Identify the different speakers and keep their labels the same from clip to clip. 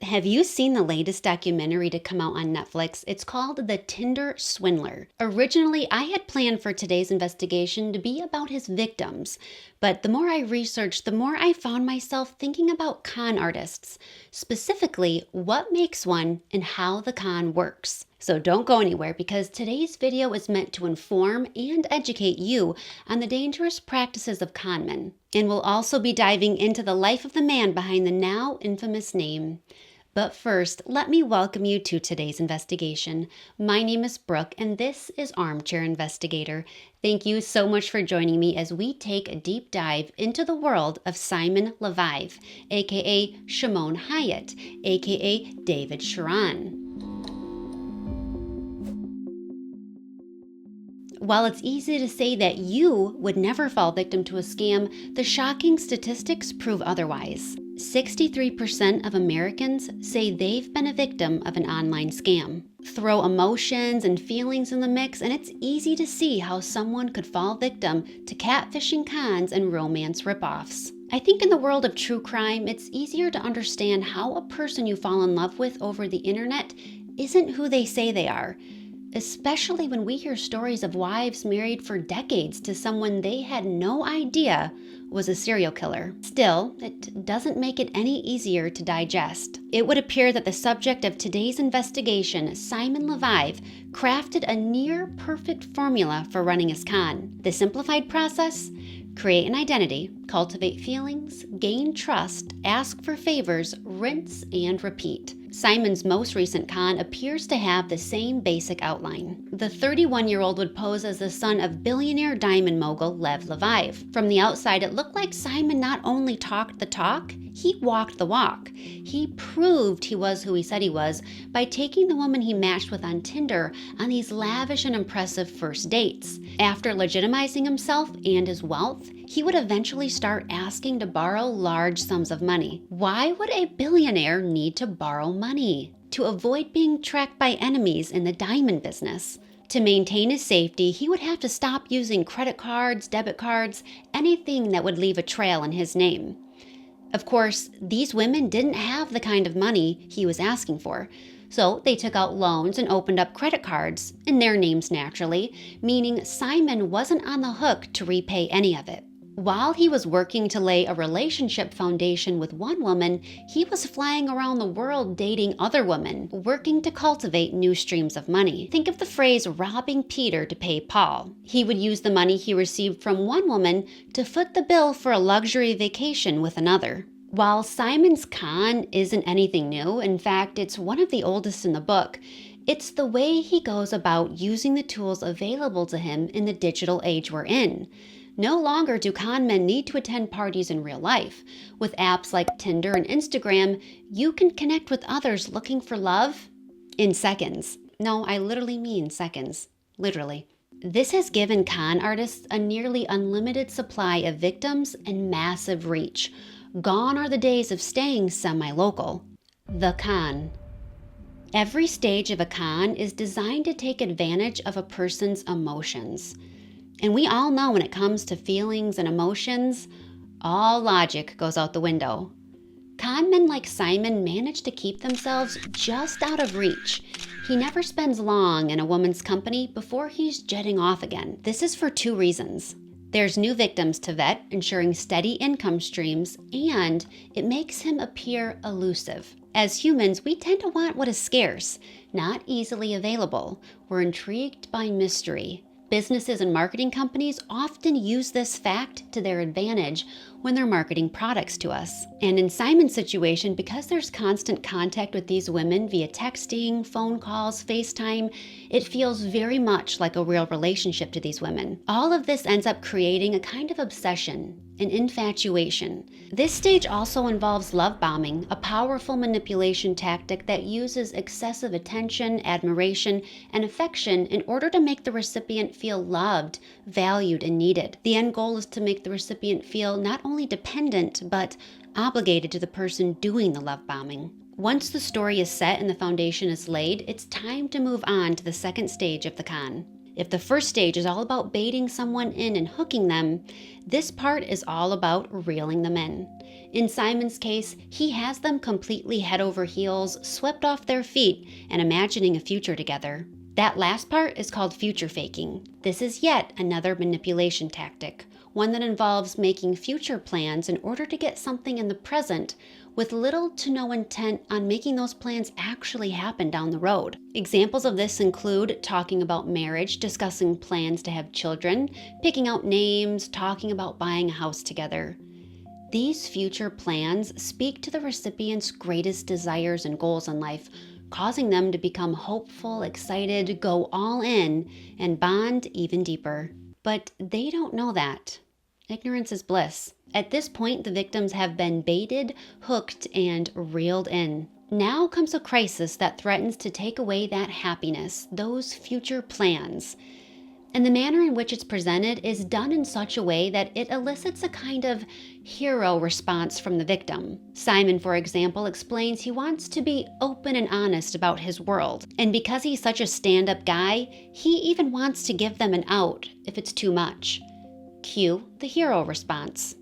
Speaker 1: Have you seen the latest documentary to come out on Netflix? It's called The Tinder Swindler. Originally, I had planned for today's investigation to be about his victims, but the more I researched, the more I found myself thinking about con artists, specifically what makes one and how the con works. So don't go anywhere because today's video is meant to inform and educate you on the dangerous practices of con men. And we'll also be diving into the life of the man behind the now infamous name. But first, let me welcome you to today's investigation. My name is Brooke, and this is Armchair Investigator. Thank you so much for joining me as we take a deep dive into the world of Simon Leviev, aka Shimon Hayut, aka David Sharon. While it's easy to say that you would never fall victim to a scam, the shocking statistics prove otherwise. 63% of Americans say they've been a victim of an online scam. Throw emotions and feelings in the mix, and it's easy to see how someone could fall victim to catfishing cons and romance ripoffs. I think in the world of true crime, it's easier to understand how a person you fall in love with over the internet isn't who they say they are. Especially when we hear stories of wives married for decades to someone they had no idea was a serial killer. Still, it doesn't make it any easier to digest. It would appear that the subject of today's investigation, Simon Leviev, crafted a near-perfect formula for running his con. The simplified process? Create an identity, cultivate feelings, gain trust, ask for favors, rinse, and repeat. Simon's most recent con appears to have the same basic outline. The 31-year-old would pose as the son of billionaire diamond mogul Lev Leviev. From the outside, it looked like Simon not only talked the talk, he walked the walk. He proved he was who he said he was by taking the woman he matched with on Tinder on these lavish and impressive first dates. After legitimizing himself and his wealth, he would eventually start asking to borrow large sums of money. Why would a billionaire need to borrow money? To avoid being tracked by enemies in the diamond business. To maintain his safety, he would have to stop using credit cards, debit cards, anything that would leave a trail in his name. Of course, these women didn't have the kind of money he was asking for, so they took out loans and opened up credit cards, in their names naturally, meaning Simon wasn't on the hook to repay any of it. While he was working to lay a relationship foundation with one woman, he was flying around the world dating other women, working to cultivate new streams of money. Think of the phrase robbing Peter to pay Paul. He would use the money he received from one woman to foot the bill for a luxury vacation with another. While Simon's con isn't anything new, in fact, it's one of the oldest in the book, it's the way he goes about using the tools available to him in the digital age we're in. No longer do con men need to attend parties in real life. With apps like Tinder and Instagram, you can connect with others looking for love in seconds. No, I literally mean seconds. Literally. This has given con artists a nearly unlimited supply of victims and massive reach. Gone are the days of staying semi-local. The con. Every stage of a con is designed to take advantage of a person's emotions. And we all know when it comes to feelings and emotions, all logic goes out the window. Con men like Simon manage to keep themselves just out of reach. He never spends long in a woman's company before he's jetting off again. This is for two reasons. There's new victims to vet, ensuring steady income streams, and it makes him appear elusive. As humans, we tend to want what is scarce, not easily available. We're intrigued by mystery. Businesses and marketing companies often use this fact to their advantage when they're marketing products to us. And in Simon's situation, because there's constant contact with these women via texting, phone calls, FaceTime, it feels very much like a real relationship to these women. All of this ends up creating a kind of obsession, an infatuation. This stage also involves love bombing, a powerful manipulation tactic that uses excessive attention, admiration, and affection in order to make the recipient feel loved, valued, and needed. The end goal is to make the recipient feel not only dependent, but obligated to the person doing the love bombing. Once the story is set and the foundation is laid, it's time to move on to the second stage of the con. If the first stage is all about baiting someone in and hooking them, this part is all about reeling them in. In Simon's case, he has them completely head over heels, swept off their feet, and imagining a future together. That last part is called future faking. This is yet another manipulation tactic, one that involves making future plans in order to get something in the present with little to no intent on making those plans actually happen down the road. Examples of this include talking about marriage, discussing plans to have children, picking out names, talking about buying a house together. These future plans speak to the recipient's greatest desires and goals in life, causing them to become hopeful, excited, go all in, and bond even deeper. But they don't know that. Ignorance is bliss. At this point, the victims have been baited, hooked, and reeled in. Now comes a crisis that threatens to take away that happiness, those future plans. And the manner in which it's presented is done in such a way that it elicits a kind of hero response from the victim. Simon, for example, explains he wants to be open and honest about his world. And because he's such a stand-up guy, he even wants to give them an out if it's too much. Cue the hero response.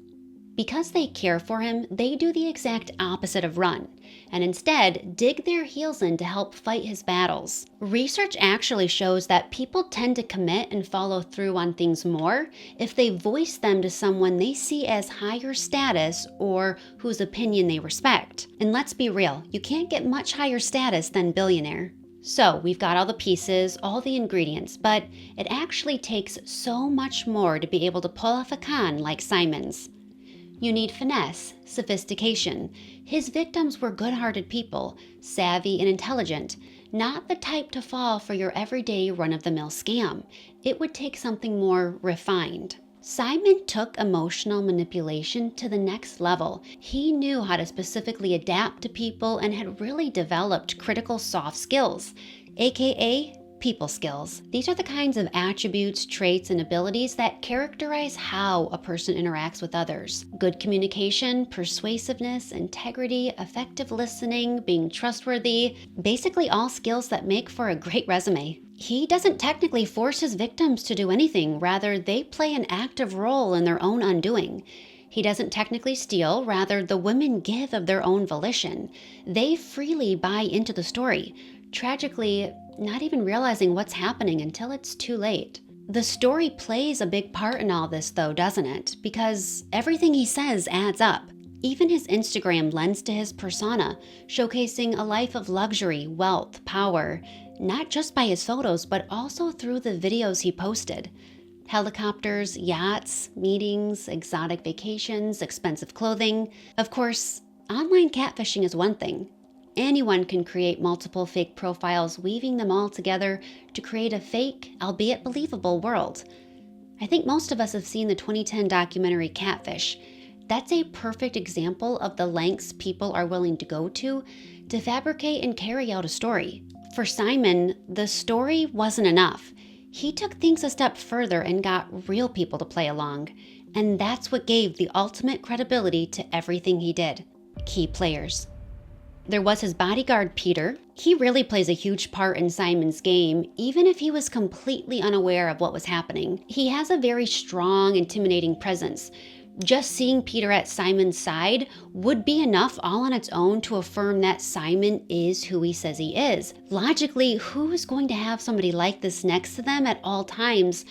Speaker 1: Because they care for him, they do the exact opposite of run, and instead dig their heels in to help fight his battles. Research actually shows that people tend to commit and follow through on things more if they voice them to someone they see as higher status or whose opinion they respect. And let's be real, you can't get much higher status than billionaire. So we've got all the pieces, all the ingredients, but it actually takes so much more to be able to pull off a con like Simon's. You need finesse, sophistication. His victims were good-hearted people, savvy and intelligent, not the type to fall for your everyday run-of-the-mill scam. It would take something more refined. Simon took emotional manipulation to the next level. He knew how to specifically adapt to people and had really developed critical soft skills, aka people skills. These are the kinds of attributes, traits, and abilities that characterize how a person interacts with others. Good communication, persuasiveness, integrity, effective listening, being trustworthy, basically all skills that make for a great resume. He doesn't technically force his victims to do anything, rather they play an active role in their own undoing. He doesn't technically steal, rather the women give of their own volition. They freely buy into the story. Tragically, not even realizing what's happening until it's too late. The story plays a big part in all this though, doesn't it? Because everything he says adds up. Even his Instagram lends to his persona, showcasing a life of luxury, wealth, power, not just by his photos, but also through the videos he posted. Helicopters, yachts, meetings, exotic vacations, expensive clothing. Of course, online catfishing is one thing. Anyone can create multiple fake profiles, weaving them all together to create a fake, albeit believable, world. I think most of us have seen the 2010 documentary Catfish. That's a perfect example of the lengths people are willing to go to fabricate and carry out a story. For Simon, the story wasn't enough. He took things a step further and got real people to play along. And that's what gave the ultimate credibility to everything he did. Key players. There was his bodyguard, Peter. He really plays a huge part in Simon's game, even if he was completely unaware of what was happening. He has a very strong, intimidating presence. Just seeing Peter at Simon's side would be enough all on its own to affirm that Simon is who he says he is. Logically, who is going to have somebody like this next to them at all times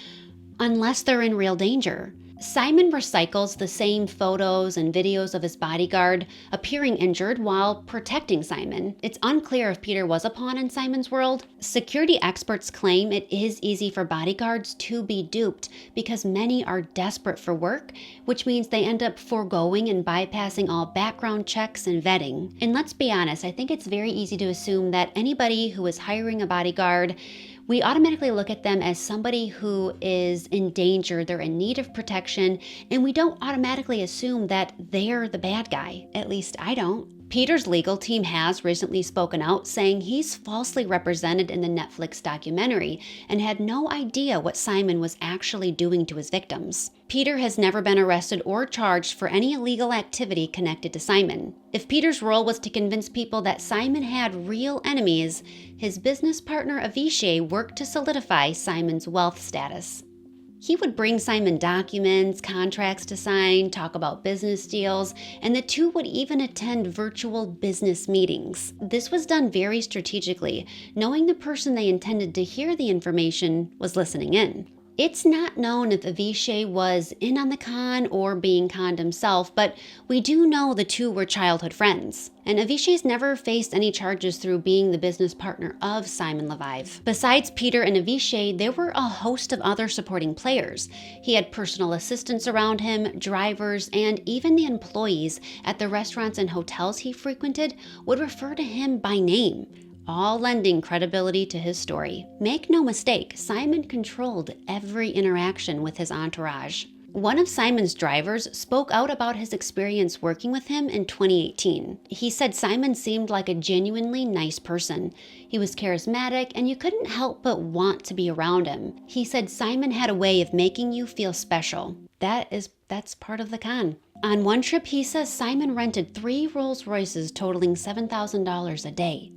Speaker 1: unless they're in real danger? Simon recycles the same photos and videos of his bodyguard appearing injured while protecting Simon. It's unclear if Peter was a pawn in Simon's world. Security experts claim it is easy for bodyguards to be duped because many are desperate for work, which means they end up foregoing and bypassing all background checks and vetting. And let's be honest, I think it's very easy to assume that anybody who is hiring a bodyguard, we automatically look at them as somebody who is in danger, they're in need of protection, and we don't automatically assume that they're the bad guy. At least I don't. Peter's legal team has recently spoken out, saying he's falsely represented in the Netflix documentary and had no idea what Simon was actually doing to his victims. Peter has never been arrested or charged for any illegal activity connected to Simon. If Peter's role was to convince people that Simon had real enemies, his business partner Avishai worked to solidify Simon's wealth status. He would bring Simon documents, contracts to sign, talk about business deals, and the two would even attend virtual business meetings. This was done very strategically, knowing the person they intended to hear the information was listening in. It's not known if Avishai was in on the con or being conned himself, but we do know the two were childhood friends. And Avishai's never faced any charges through being the business partner of Simon Leviev. Besides Peter and Avishai, there were a host of other supporting players. He had personal assistants around him, drivers, and even the employees at the restaurants and hotels he frequented would refer to him by name, all lending credibility to his story. Make no mistake, Simon controlled every interaction with his entourage. One of Simon's drivers spoke out about his experience working with him in 2018. He said Simon seemed like a genuinely nice person. He was charismatic and you couldn't help but want to be around him. He said Simon had a way of making you feel special. That's part of the con. On one trip, he says Simon rented 3 Rolls Royces totaling $7,000 a day.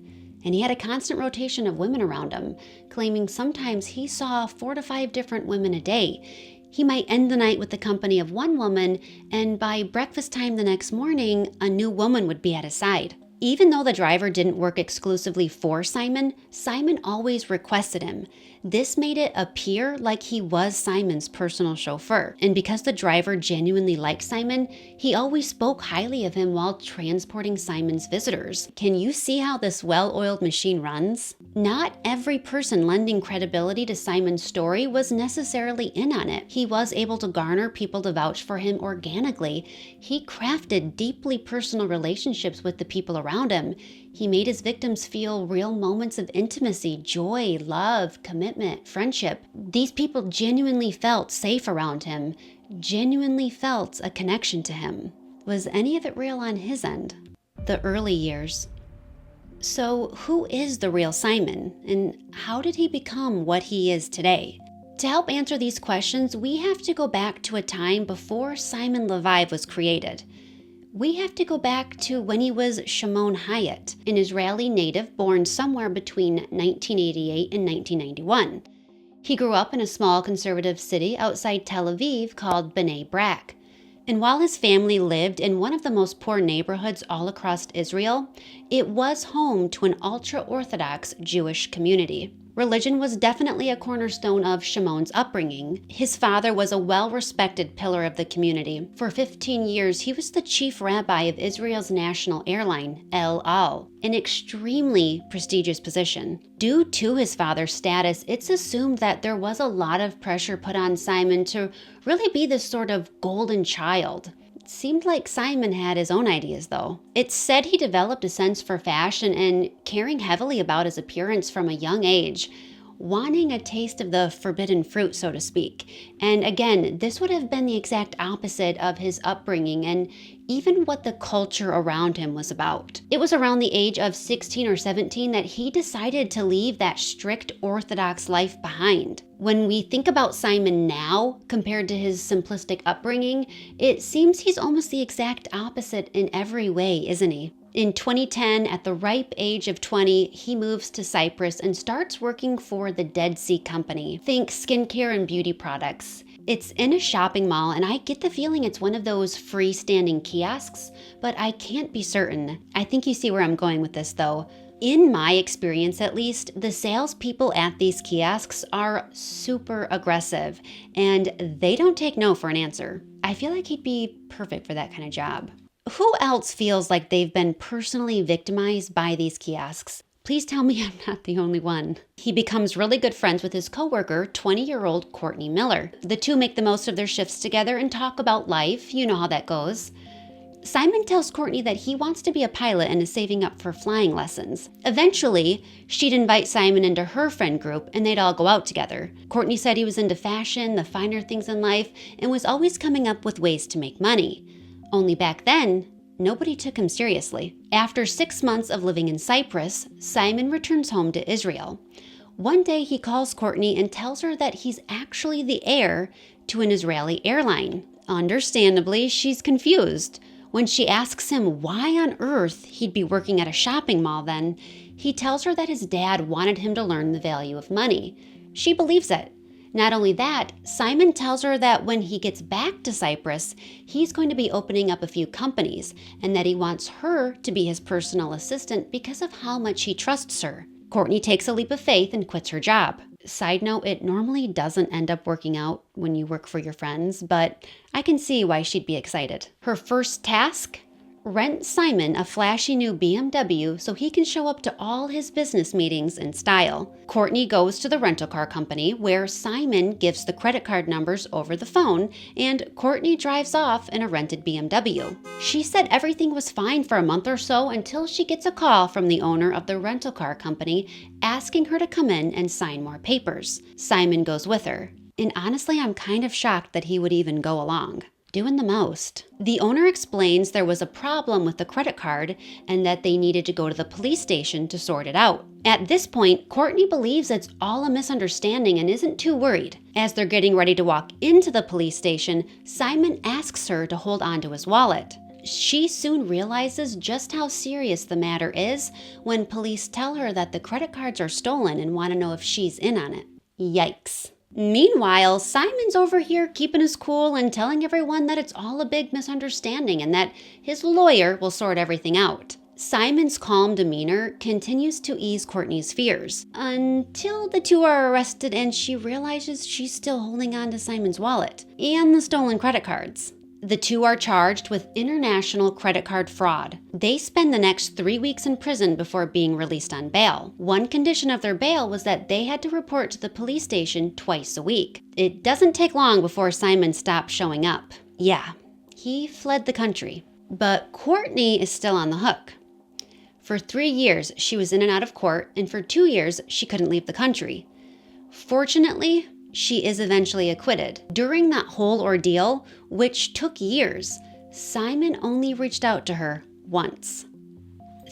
Speaker 1: And he had a constant rotation of women around him, claiming sometimes he saw 4 to 5 different women a day. He might end the night with the company of one woman, and by breakfast time the next morning, a new woman would be at his side. Even though the driver didn't work exclusively for Simon, Simon always requested him. This made it appear like he was Simon's personal chauffeur. And because the driver genuinely liked Simon, he always spoke highly of him while transporting Simon's visitors. Can you see how this well-oiled machine runs? Not every person lending credibility to Simon's story was necessarily in on it. He was able to garner people to vouch for him organically. He crafted deeply personal relationships with the people around him. He made his victims feel real moments of intimacy, joy, love, commitment, friendship. These people genuinely felt safe around him, genuinely felt a connection to him. Was any of it real on his end? The early years. So who is the real Simon, and how did he become what he is today? To help answer these questions, we have to go back to a time before Simon Leviev was created. We have to go back to when he was Shimon Hayut, an Israeli native born somewhere between 1988 and 1991. He grew up in a small conservative city outside Tel Aviv called Bnei Brak. And while his family lived in one of the most poor neighborhoods all across Israel, it was home to an ultra-Orthodox Jewish community. Religion was definitely a cornerstone of Shimon's upbringing. His father was a well-respected pillar of the community. For 15 years, he was the chief rabbi of Israel's national airline, El Al, an extremely prestigious position. Due to his father's status, it's assumed that there was a lot of pressure put on Simon to really be this sort of golden child. It seemed like Simon had his own ideas, though. It's said he developed a sense for fashion and caring heavily about his appearance from a young age, wanting a taste of the forbidden fruit, so to speak. And again, this would have been the exact opposite of his upbringing and even what the culture around him was about. It was around the age of 16 or 17 that he decided to leave that strict Orthodox life behind. When we think about Simon now, compared to his simplistic upbringing, it seems he's almost the exact opposite in every way, isn't he? In 2010, at the ripe age of 20, he moves to Cyprus and starts working for the Dead Sea Company. Think skincare and beauty products. It's in a shopping mall, and I get the feeling it's one of those freestanding kiosks, but I can't be certain. I think you see where I'm going with this, though. In my experience, at least, the salespeople at these kiosks are super aggressive, and they don't take no for an answer. I feel like he'd be perfect for that kind of job. Who else feels like they've been personally victimized by these kiosks? Please tell me I'm not the only one. He becomes really good friends with his coworker, 20-year-old Courtney Miller. The two make the most of their shifts together and talk about life. You know how that goes. Simon tells Courtney that he wants to be a pilot and is saving up for flying lessons. Eventually, she'd invite Simon into her friend group and they'd all go out together. Courtney said he was into fashion, the finer things in life, and was always coming up with ways to make money. Only back then, nobody took him seriously. After 6 months of living in Cyprus, Simon returns home to Israel. One day he calls Courtney and tells her that he's actually the heir to an Israeli airline. Understandably, she's confused. When she asks him why on earth he'd be working at a shopping mall then, he tells her that his dad wanted him to learn the value of money. She believes it. Not only that, Simon tells her that when he gets back to Cyprus, he's going to be opening up a few companies and that he wants her to be his personal assistant because of how much he trusts her. Courtney takes a leap of faith and quits her job. Side note, it normally doesn't end up working out when you work for your friends, but I can see why she'd be excited. Her first task? Rent Simon a flashy new BMW so he can show up to all his business meetings in style. Courtney goes to the rental car company where Simon gives the credit card numbers over the phone and Courtney drives off in a rented BMW. She said everything was fine for a month or so until she gets a call from the owner of the rental car company asking her to come in and sign more papers. Simon goes with her. And honestly, I'm kind of shocked that he would even go along. Doing the most. The owner explains there was a problem with the credit card and that they needed to go to the police station to sort it out. At this point, Courtney believes it's all a misunderstanding and isn't too worried. As they're getting ready to walk into the police station, Simon asks her to hold on to his wallet. She soon realizes just how serious the matter is when police tell her that the credit cards are stolen and want to know if she's in on it. Yikes. Meanwhile, Simon's over here keeping his cool and telling everyone that it's all a big misunderstanding and that his lawyer will sort everything out. Simon's calm demeanor continues to ease Courtney's fears until the two are arrested and she realizes she's still holding on to Simon's wallet and the stolen credit cards. The two are charged with international credit card fraud. They spend the next 3 weeks in prison before being released on bail. One condition of their bail was that they had to report to the police station twice a week. It doesn't take long before Simon stops showing up. Yeah, he fled the country. But Courtney is still on the hook. For 3 years, she was in and out of court, and for 2 years, she couldn't leave the country. Fortunately, she is eventually acquitted. During that whole ordeal, which took years, Simon only reached out to her once.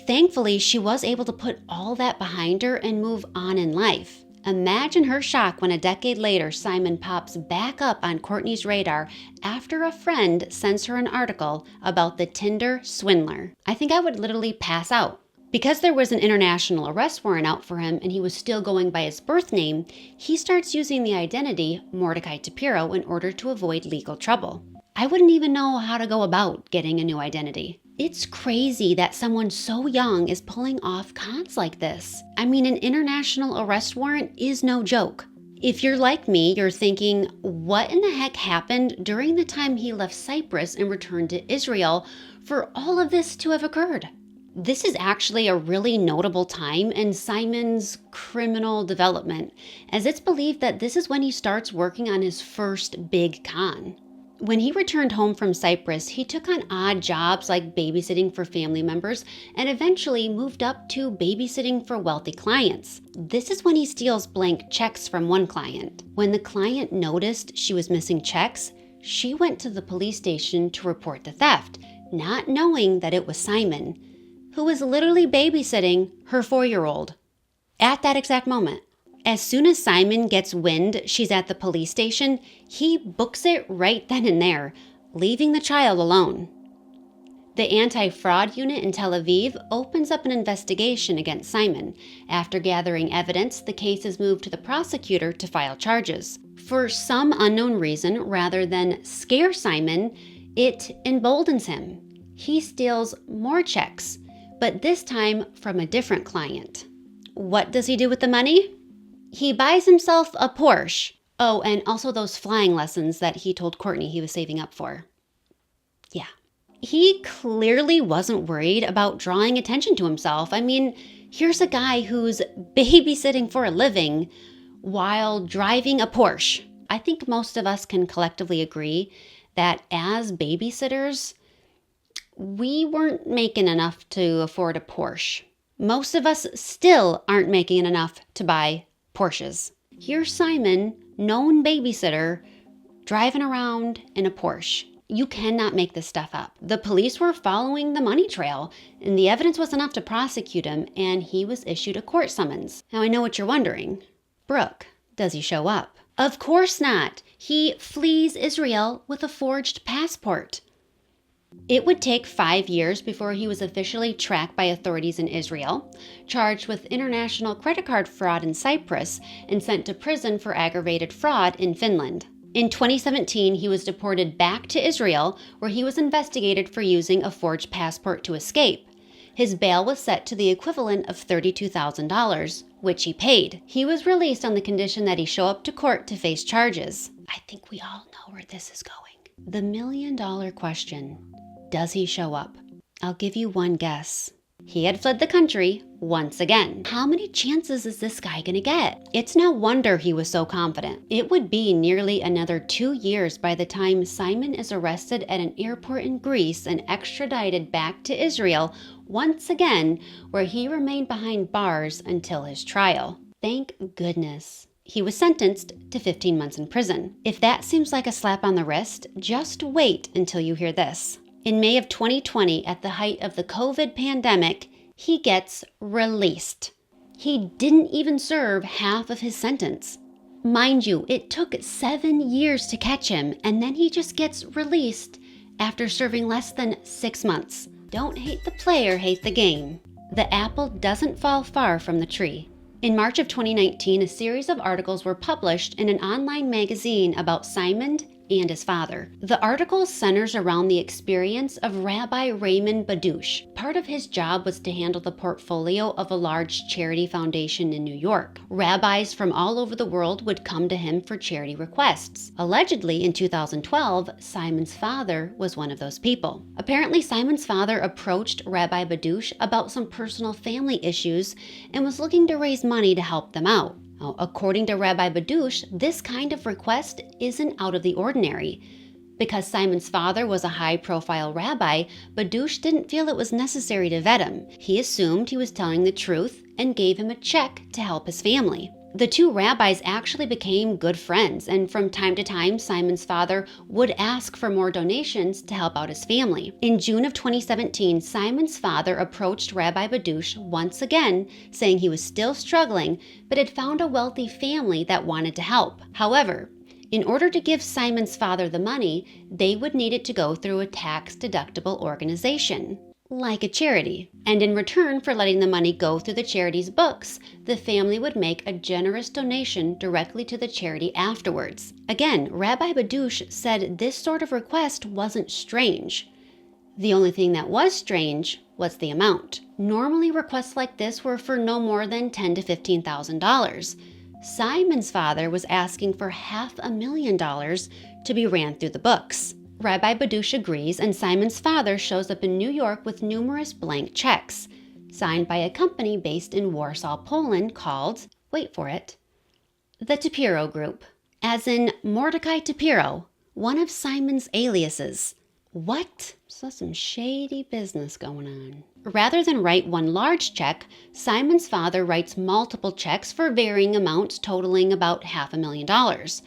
Speaker 1: Thankfully, she was able to put all that behind her and move on in life. Imagine her shock when a decade later, Simon pops back up on Courtney's radar after a friend sends her an article about the Tinder Swindler. I think I would literally pass out. Because there was an international arrest warrant out for him and he was still going by his birth name, he starts using the identity Mordecai Tapiro in order to avoid legal trouble. I wouldn't even know how to go about getting a new identity. It's crazy that someone so young is pulling off cons like this. I mean, an international arrest warrant is no joke. If you're like me, you're thinking, what in the heck happened during the time he left Cyprus and returned to Israel for all of this to have occurred? This is actually a really notable time in Simon's criminal development, as it's believed that this is when he starts working on his first big con. When he returned home from Cyprus, he took on odd jobs like babysitting for family members and eventually moved up to babysitting for wealthy clients. This is when he steals blank checks from one client. When the client noticed she was missing checks, she went to the police station to report the theft, not knowing that it was Simon, who was literally babysitting her 4-year-old at that exact moment. As soon as Simon gets wind she's at the police station, he books it right then and there, leaving the child alone. The anti-fraud unit in Tel Aviv opens up an investigation against Simon. After gathering evidence, the case is moved to the prosecutor to file charges. For some unknown reason, rather than scare Simon, it emboldens him. He steals more checks, but this time from a different client. What does he do with the money? He buys himself a Porsche. Oh, and also those flying lessons that he told Courtney he was saving up for. Yeah. He clearly wasn't worried about drawing attention to himself. I mean, here's a guy who's babysitting for a living while driving a Porsche. I think most of us can collectively agree that as babysitters, we weren't making enough to afford a Porsche. Most of us still aren't making enough to buy Porsches. Here's Simon, known babysitter, driving around in a Porsche. You cannot make this stuff up. The police were following the money trail, and the evidence was enough to prosecute him, and he was issued a court summons. Now, I know what you're wondering. Brooke, does he show up? Of course not. He flees Israel with a forged passport. It would take 5 years before he was officially tracked by authorities in Israel, charged with international credit card fraud in Cyprus, and sent to prison for aggravated fraud in Finland. In 2017, he was deported back to Israel, where he was investigated for using a forged passport to escape. His bail was set to the equivalent of $32,000, which he paid. He was released on the condition that he show up to court to face charges. I think we all know where this is going. The million-dollar question. Does he show up? I'll give you one guess. He had fled the country once again. How many chances is this guy gonna get? It's no wonder he was so confident. It would be nearly another 2 years by the time Simon is arrested at an airport in Greece and extradited back to Israel once again, where he remained behind bars until his trial. Thank goodness. He was sentenced to 15 months in prison. If that seems like a slap on the wrist, just wait until you hear this. In May of 2020, at the height of the COVID pandemic, he gets released. He didn't even serve half of his sentence. Mind you, it took 7 years to catch him, and then he just gets released after serving less than 6 months. Don't hate the player, hate the game. The apple doesn't fall far from the tree. In March of 2019, a series of articles were published in an online magazine about Simon and his father. The article centers around the experience of Rabbi Raymond Badush. Part of his job was to handle the portfolio of a large charity foundation in New York. Rabbis from all over the world would come to him for charity requests. Allegedly, in 2012, Simon's father was one of those people. Apparently, Simon's father approached Rabbi Badush about some personal family issues and was looking to raise money to help them out. Now, according to Rabbi Badush, this kind of request isn't out of the ordinary. Because Simon's father was a high-profile rabbi, Badush didn't feel it was necessary to vet him. He assumed he was telling the truth and gave him a check to help his family. The two rabbis actually became good friends, and from time to time, Simon's father would ask for more donations to help out his family. In June of 2017, Simon's father approached Rabbi Badush once again, saying he was still struggling, but had found a wealthy family that wanted to help. However, in order to give Simon's father the money, they would need it to go through a tax-deductible organization, like a charity. And in return for letting the money go through the charity's books, the family would make a generous donation directly to the charity afterwards. Again, Rabbi Badush said this sort of request wasn't strange. The only thing that was strange was the amount. Normally, requests like this were for no more than $10,000 to $15,000. Simon's father was asking for $500,000 to be ran through the books. Rabbi Badush agrees, and Simon's father shows up in New York with numerous blank checks, signed by a company based in Warsaw, Poland called, wait for it, the Tapiro Group, as in Mordecai Tapiro, one of Simon's aliases. What? So some shady business going on. Rather than write one large check, Simon's father writes multiple checks for varying amounts totaling about $500,000.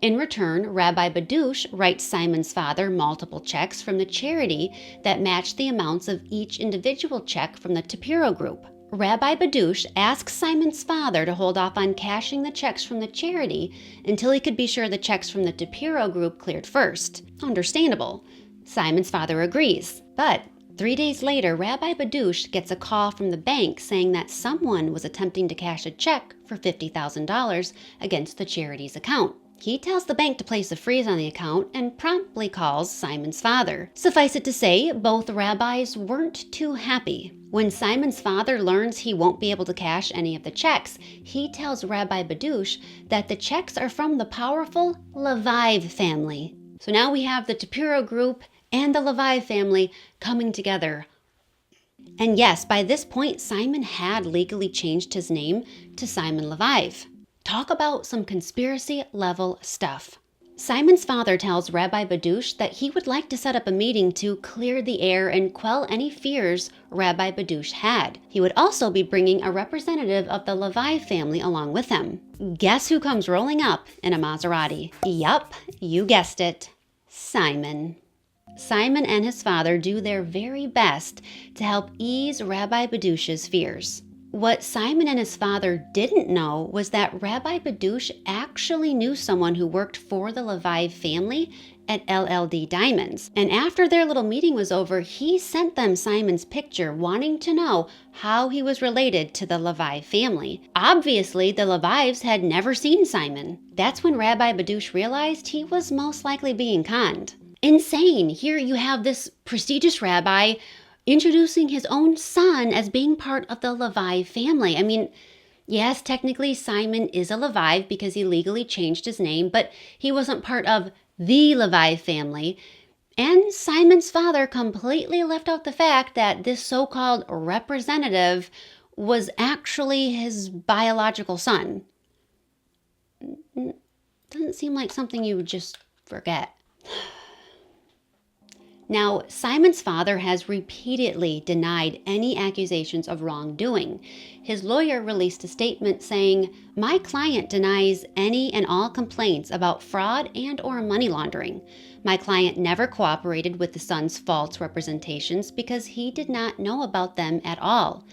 Speaker 1: In return, Rabbi Badush writes Simon's father multiple checks from the charity that match the amounts of each individual check from the Tapiro Group. Rabbi Badush asks Simon's father to hold off on cashing the checks from the charity until he could be sure the checks from the Tapiro Group cleared first. Understandable. Simon's father agrees, but 3 days later, Rabbi Badush gets a call from the bank saying that someone was attempting to cash a check for $50,000 against the charity's account. He tells the bank to place a freeze on the account and promptly calls Simon's father. Suffice it to say, both rabbis weren't too happy. When Simon's father learns he won't be able to cash any of the checks, he tells Rabbi Badush that the checks are from the powerful Leviev family. So now we have the Tapiro Group and the Leviev family coming together. And yes, by this point, Simon had legally changed his name to Simon Leviev. Talk about some conspiracy-level stuff. Simon's father tells Rabbi Badush that he would like to set up a meeting to clear the air and quell any fears Rabbi Badush had. He would also be bringing a representative of the Leviev family along with him. Guess who comes rolling up in a Maserati? Yup, you guessed it, Simon. Simon and his father do their very best to help ease Rabbi Badush's fears. What Simon and his father didn't know was that Rabbi Badush actually knew someone who worked for the Leviev family at LLD Diamonds. And after their little meeting was over, he sent them Simon's picture, wanting to know how he was related to the Leviev family. Obviously, the Levievs had never seen Simon. That's when Rabbi Badush realized he was most likely being conned. Insane! Here you have this prestigious rabbi introducing his own son as being part of the Leviev family. I mean, yes, technically Simon is a Leviev because he legally changed his name, but he wasn't part of the Leviev family. And Simon's father completely left out the fact that this so-called representative was actually his biological son. Doesn't seem like something you would just forget. Now, Simon's father has repeatedly denied any accusations of wrongdoing. His lawyer released a statement saying, "My client denies any and all complaints about fraud and or money laundering. My client never cooperated with the son's false representations because he did not know about them at all.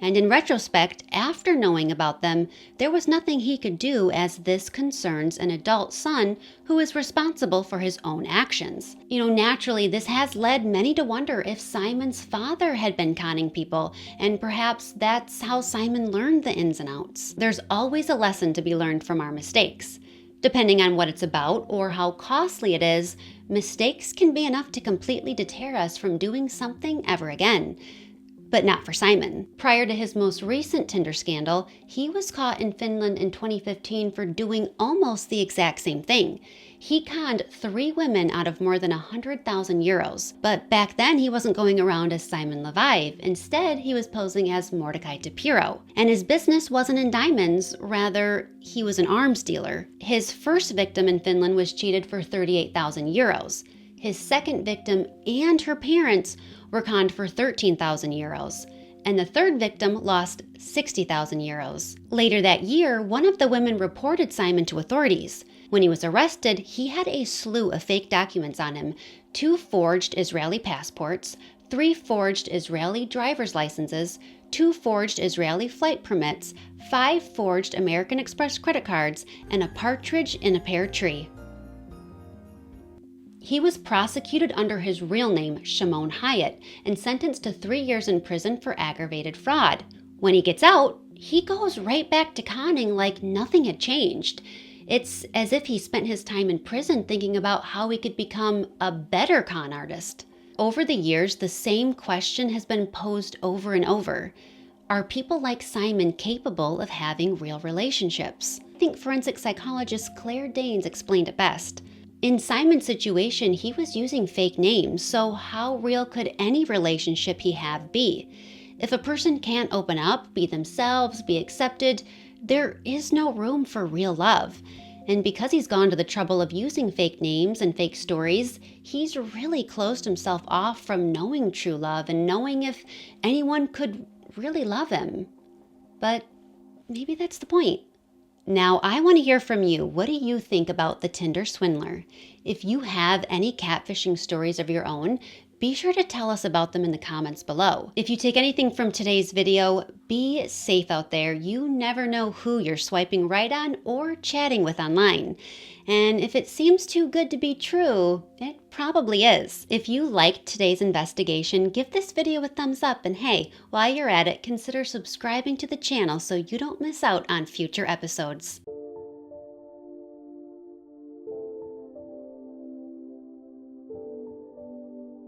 Speaker 1: And in retrospect, after knowing about them, there was nothing he could do as this concerns an adult son who is responsible for his own actions." Naturally, this has led many to wonder if Simon's father had been conning people, and perhaps that's how Simon learned the ins and outs. There's always a lesson to be learned from our mistakes. Depending on what it's about or how costly it is, mistakes can be enough to completely deter us from doing something ever again. But not for Simon. Prior to his most recent Tinder scandal, he was caught in Finland in 2015 for doing almost the exact same thing. He conned 3 women out of more than 100,000 euros. But back then, he wasn't going around as Simon Leviev. Instead, he was posing as Mordecai DePiro. And his business wasn't in diamonds, rather, he was an arms dealer. His first victim in Finland was cheated for 38,000 euros. His second victim and her parents were conned for 13,000 euros, and the third victim lost 60,000 euros. Later that year, one of the women reported Simon to authorities. When he was arrested, he had a slew of fake documents on him: 2 forged Israeli passports, 3 forged Israeli driver's licenses, 2 forged Israeli flight permits, 5 forged American Express credit cards, and a partridge in a pear tree. He was prosecuted under his real name, Shimon Hayut, and sentenced to 3 years in prison for aggravated fraud. When he gets out, he goes right back to conning like nothing had changed. It's as if he spent his time in prison thinking about how he could become a better con artist. Over the years, the same question has been posed over and over. Are people like Simon capable of having real relationships? I think forensic psychologist Claire Danes explained it best. In Simon's situation, he was using fake names, so how real could any relationship he have be? If a person can't open up, be themselves, be accepted, there is no room for real love. And because he's gone to the trouble of using fake names and fake stories, he's really closed himself off from knowing true love and knowing if anyone could really love him. But maybe that's the point. Now, I want to hear from you. What do you think about the Tinder Swindler? If you have any catfishing stories of your own, be sure to tell us about them in the comments below. If you take anything from today's video, be safe out there. You never know who you're swiping right on or chatting with online. And if it seems too good to be true, it probably is. If you liked today's investigation, give this video a thumbs up, and hey, while you're at it, consider subscribing to the channel so you don't miss out on future episodes.